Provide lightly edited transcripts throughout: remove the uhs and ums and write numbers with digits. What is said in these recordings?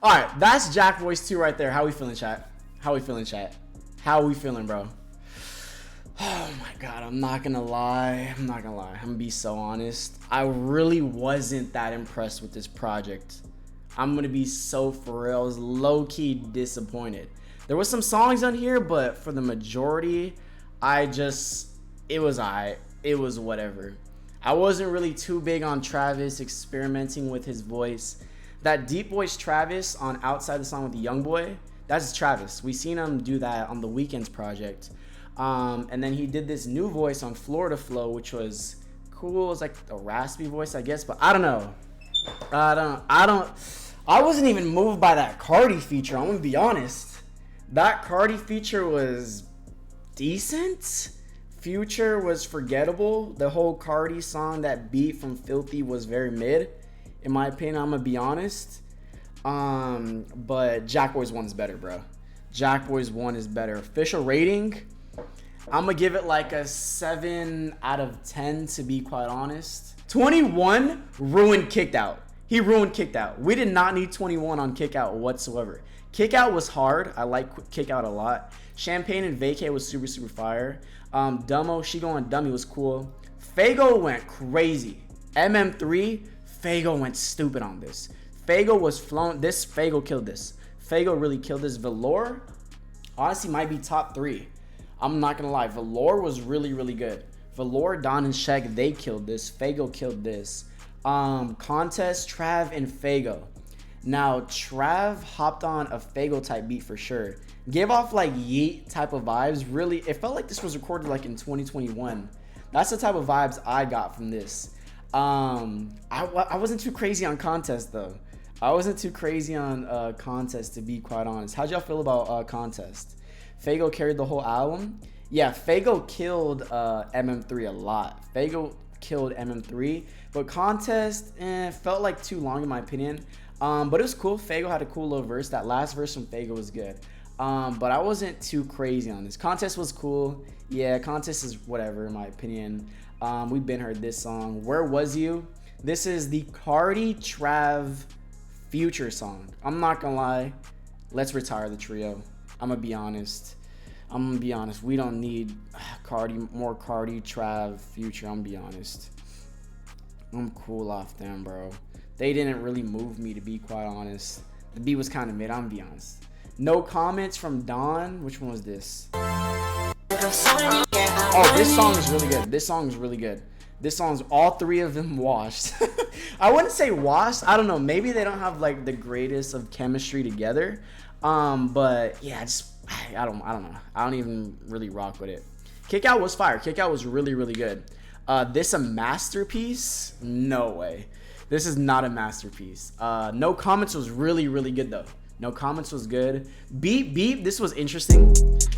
All right, that's Jackboys 2 right there. How we feeling, chat? How we feeling, chat? How we feeling, bro? Oh my God, I'm not gonna lie. I'm gonna be so honest. I really wasn't that impressed with this project. I'm gonna be so for real. I was low-key disappointed. There was some songs on here, but for the majority, it was alright. It was whatever. I wasn't really too big on Travis experimenting with his voice. That deep voice Travis on Outside the Song with the Young Boy, that's Travis. We seen him do that on the Weeknd's project. And then he did this new voice on Florida Flow, which was cool. It was like a raspy voice, I guess, but I don't know. I wasn't even moved by that Cardi feature. I'm gonna be honest. That Cardi feature was decent. Future was forgettable. The whole Cardi song, that beat from Filthy, was very mid. In my opinion, I'm gonna be honest. But Jackboys 1 is better, bro. Jackboys 1 is better. Official rating, I'm gonna give it like a 7 out of 10 to be quite honest. 21 ruined Kicked Out. He ruined Kicked Out. We did not need 21 on Kick Out whatsoever. Kick Out was hard. I like Kick Out a lot. Champagne and Vacay was super, super fire. Dumbo, She Going Dummy was cool. Fago went crazy. MM3, Fago went stupid on this. Fago was flown. Fago killed this. Fago really killed this. Velour, honestly, might be top 3. I'm not gonna lie. Velour was really, really good. Velour, Don, and Shaq, they killed this. Fago killed this. Contest, Trav, and Fago. Now, Trav hopped on a Fago type beat for sure. Gave off like Yeet type of vibes. Really, it felt like this was recorded like in 2021. That's the type of vibes I got from this. I wasn't too crazy on Contest though. I wasn't too crazy on Contest, to be quite honest. How'd y'all feel about Contest? Fago carried the whole album. Yeah, Fago killed MM3 a lot. Fago killed MM3, but Contest felt like too long in my opinion. But it was cool. Fago had a cool little verse. That last verse from Fago was good. But I wasn't too crazy on this. Contest was cool. Yeah, Contest is whatever in my opinion. We've been heard this song. Where Was You? This is the Cardi Trav Future song. I'm not gonna lie. Let's retire the trio. I'm gonna be honest. We don't need more Cardi Trav Future. I'm gonna be honest. I'm cool off them, bro. They didn't really move me, to be quite honest. The beat was kind of mid. I'm gonna be honest. No Comments from Don. Which one was this? Oh, this song is really good. This song's all 3 of them washed. I wouldn't say washed. I don't know. Maybe they don't have like the greatest of chemistry together. But yeah, I don't know. I don't even really rock with it. Kick Out was fire. Kick Out was really, really good. This a masterpiece? No way. This is not a masterpiece. No Comments was really, really good though. No Comments was good. Beep Beep, this was interesting.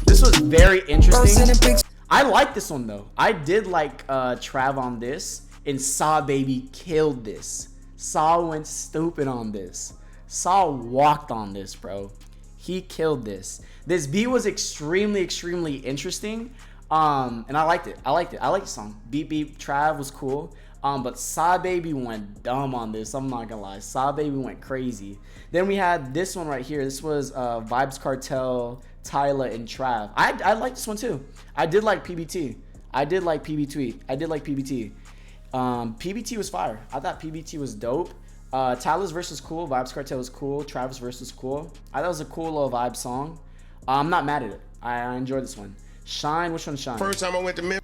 This was very interesting. I like this one though. I did like Trav on this, and Saw Baby killed this. Saw went stupid on this. Saw walked on this, bro. He killed this. This beat was extremely, extremely interesting. And I liked it. I liked the song. Beep Beep, Trav was cool. But Saw Baby went dumb on this. I'm not gonna lie. Saw Baby went crazy. Then we had this one right here. This was Vibes Cartel, Tyla, and Trav. I like this one too. I did like PBT. PBT was fire. I thought PBT was dope. Tyla's verse was cool. Vibes Cartel was cool. Travis verse was cool. I thought it was a cool little vibe song. I'm not mad at it. I enjoyed this one. Shine. Which one? Shine. First time I went to Memphis.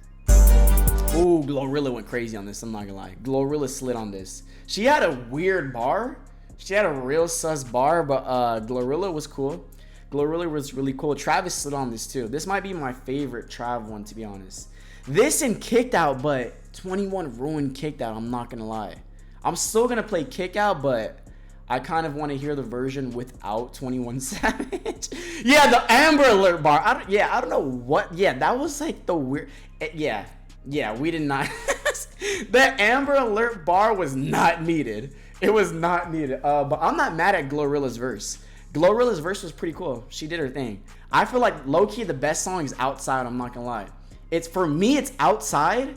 Ooh, Glorilla went crazy on this. I'm not gonna lie. Glorilla slid on this. She had a weird bar. She had a real sus bar, but Glorilla was cool. Glorilla was really cool. Travis slid on this too. This might be my favorite Trav one, to be honest. This and Kicked Out, but 21 ruined Kicked Out. I'm not gonna lie. I'm still gonna play Kick Out, but I kind of want to hear the version without 21 Savage. Yeah, the Amber Alert bar. I don't know what. Yeah, that was like the weird. Yeah, we did not. The Amber Alert bar was not needed. It was not needed. But I'm not mad at Glorilla's verse. Glorilla's verse was pretty cool. She did her thing. I feel like low-key the best song is Outside. I'm not gonna lie. For me, it's Outside.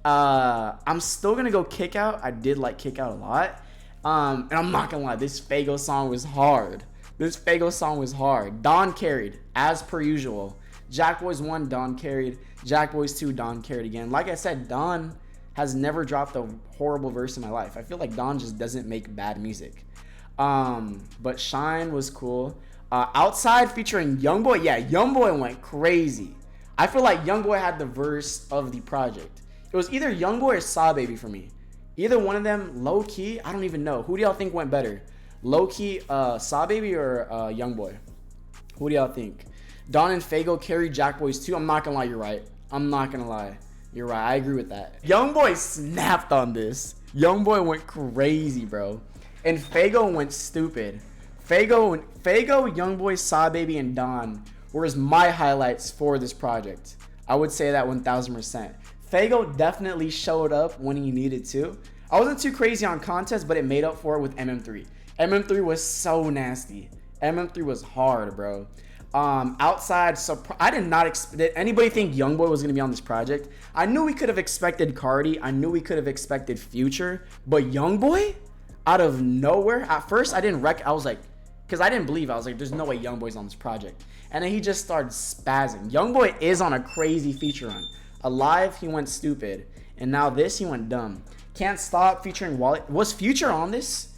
I'm still gonna go Kick Out. I did like Kick Out a lot. And I'm not gonna lie, this Fago song was hard. This Fago song was hard. Don carried, as per usual. Jackboys 1, Don carried. Jackboys 2, Don carried again. Like I said, Don has never dropped a horrible verse in my life. I feel like Don just doesn't make bad music. But Shine was cool. Outside featuring Youngboy, yeah, Youngboy went crazy. I feel like Youngboy had the verse of the project. It was either Youngboy or Saw Baby for me. Either one of them, low key, I don't even know. Who do y'all think went better? Low key, Saw Baby or Youngboy? Who do y'all think? Don and Fago carried Jackboys 2. I'm not gonna lie, you're right. I'm not gonna lie. You're right. I agree with that. Youngboy snapped on this. Youngboy went crazy, bro. And Fago went stupid. Fago, Youngboy, Saw Baby, and Don were my highlights for this project. I would say that 1000%. Fago definitely showed up when he needed to. I wasn't too crazy on contest, but it made up for it with MM3. MM3 was so nasty. MM3 was hard, bro. Outside, I did not expect. Did anybody think Youngboy was gonna be on this project? I knew we could have expected Cardi. I knew we could have expected Future, but Youngboy, out of nowhere. At first, I was like, because I didn't believe. I was like, there's no way Youngboy's on this project. And then he just started spazzing. Youngboy is on a crazy feature run. Alive, he went stupid, and now this, he went dumb. Can't Stop featuring Wally. Was Future on this?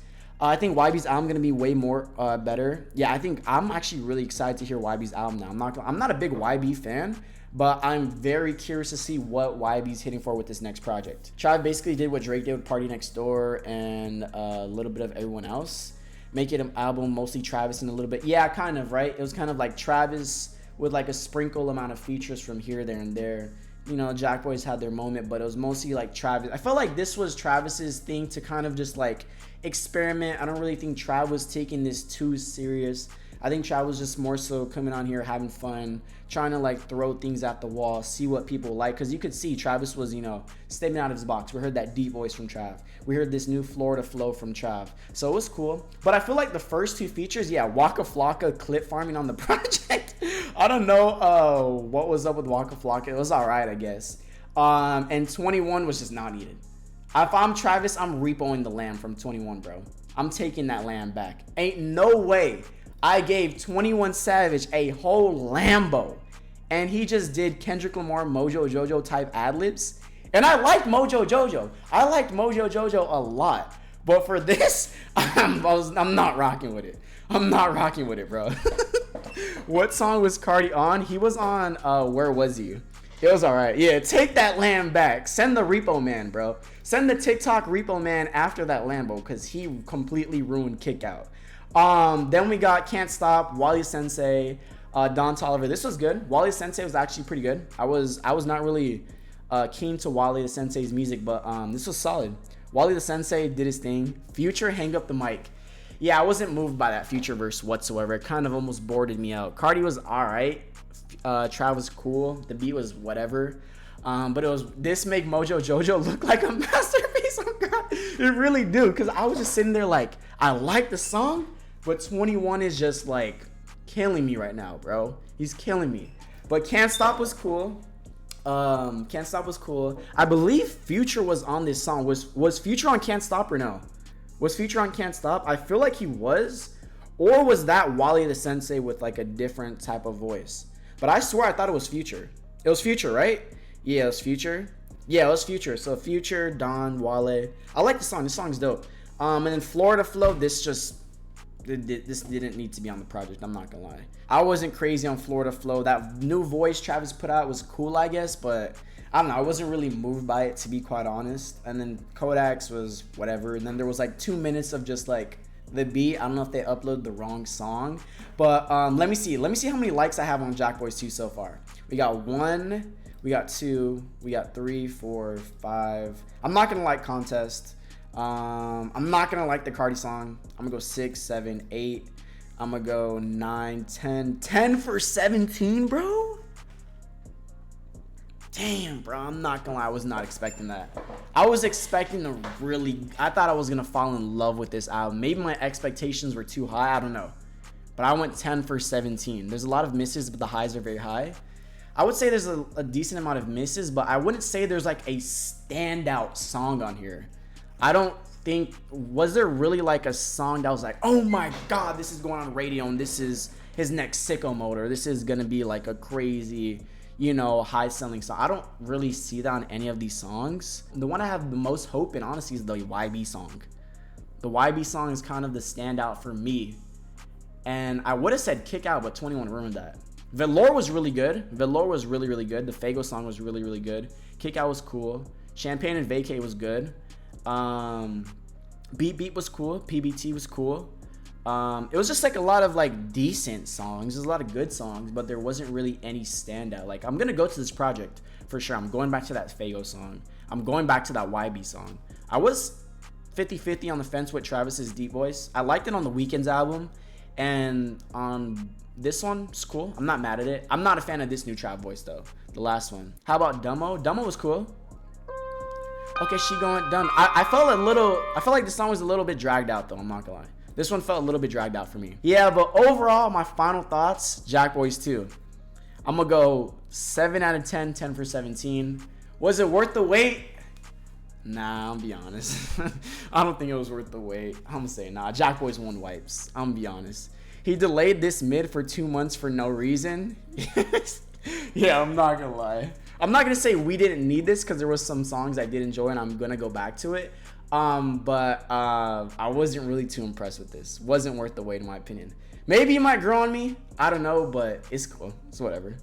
I think YB's album gonna be way more better. Yeah, I think I'm actually really excited to hear YB's album now. I'm not a big YB fan, but I'm very curious to see what YB's hitting for with this next project. Trav basically did what Drake did with Party Next Door and a little bit of everyone else. Make it an album mostly Travis and a little bit. Yeah, kind of, right? It was kind of like Travis with like a sprinkle amount of features from here, there, and there. You know, Jackboys had their moment, but it was mostly like Travis. I felt like this was Travis's thing to kind of just like experiment. I don't really think Trav was taking this too serious. I think Trav was just more so coming on here having fun, trying to like throw things at the wall, see what people like. Because you could see Travis was, you know, stepping out of his box. We heard that deep voice from Trav. We heard this new Florida flow from Trav. So it was cool. But I feel like the first two features, yeah, Waka Flocka clip farming on the project. I don't know what was up with Waka Flocka. It was all right, I guess. And 21 was just not needed. If I'm Travis, I'm repoing the lamb from 21, bro. I'm taking that lamb back. Ain't no way I gave 21 Savage a whole Lambo, and he just did Kendrick Lamar, Mojo Jojo type ad-libs. And I liked Mojo Jojo. I liked Mojo Jojo a lot. But for this, I'm not rocking with it. I'm not rocking with it, bro. What song was Cardi on? He was on Where Was You? It was all right. Yeah, take that lamb back. Send the Repo Man, bro. Send the TikTok Repo Man after that Lambo, because he completely ruined Kick Out. Then we got Can't Stop, Wally Sensei, Don Toliver. This was good. Wally Sensei was actually pretty good. I was not really keen to Wally the Sensei's music, but this was solid. Wally the Sensei did his thing. Future, Hang Up the Mic. Yeah, I wasn't moved by that Future verse whatsoever. It kind of almost boarded me out. Cardi was all right. Trav was cool. The beat was whatever. But it was this make Mojo Jojo look like a masterpiece. Oh God, it really do. Cause I was just sitting there like, I like the song, but 21 is just like killing me right now, bro. He's killing me. But Can't Stop was cool. Can't Stop was cool. I believe Future was on this song. Was Future on Can't Stop or no? Was Future on Can't Stop? I feel like he was. Or was that Wally the Sensei with like a different type of voice? But I swear I thought it was Future. It was Future, right? Yeah, it was Future. Yeah, it was Future. So Future, Don, Wale. I like the song. This song's dope. And then Florida Flow, this didn't need to be on the project. I'm not gonna lie. I wasn't crazy on Florida Flow. That new voice Travis put out was cool, I guess, but I don't know. I wasn't really moved by it, to be quite honest. And then Kodak's was whatever. And then there was like 2 minutes of just like the beat. I don't know if they uploaded the wrong song, but let me see how many likes I have on Jackboys 2 so far. We got 1, we got 2, we got 3, 4, 5. I'm not gonna like contest. I'm not gonna like the Cardi song. I'm gonna go 6, 7, 8. I'm gonna go 9, 10 for 17, bro. Damn, bro, I'm not gonna lie, I was not expecting that. I was expecting I thought I was gonna fall in love with this album. Maybe my expectations were too high, I don't know. But I went 10 for 17. There's a lot of misses, but the highs are very high. I would say there's a decent amount of misses, but I wouldn't say there's like a standout song on here. I don't think, was there really like a song that was like, oh my god, this is going on radio and this is his next Sicko Mode, or this is gonna be like a crazy, you know, high selling song? I don't really see that on any of these songs. The one I have the most hope in, honestly, is the YB song. The YB song is kind of the standout for me. And I would have said Kick Out, but 21 ruined that. Velour was really good. Velour was really, really good. The Fago song was really, really good. Kick Out was cool. Champagne and Vacay was good. Beat Beat was cool. PBT was cool. It was just like a lot of like decent songs. There's a lot of good songs, but there wasn't really any standout. Like, I'm gonna go to this project for sure. I'm going back to that Fago song. I'm going back to that YB song. I was 50-50 on the fence with Travis's Deep Voice. I liked it on the Weeknd's album, and on this one, it's cool. I'm not mad at it. I'm not a fan of this new Trav voice though. The last one. How about Dumbo? Dumbo was cool. Okay, she going done. I felt like the song was a little bit dragged out though. I'm not gonna lie. This one felt a little bit dragged out for me. Yeah, but overall, my final thoughts: Jackboys 2. I'm gonna go 7 out of 10, 10 for 17. Was it worth the wait? Nah, I'll be honest. I don't think it was worth the wait. I'm gonna say nah. Jackboys won wipes. I'm gonna be honest. He delayed this mid for 2 months for no reason. Yeah, I'm not gonna lie. I'm not gonna say we didn't need this, because there was some songs I did enjoy and I'm gonna go back to it. But I wasn't really too impressed with this. Wasn't worth the wait in my opinion. Maybe it might grow on me. I don't know, but it's cool. It's whatever.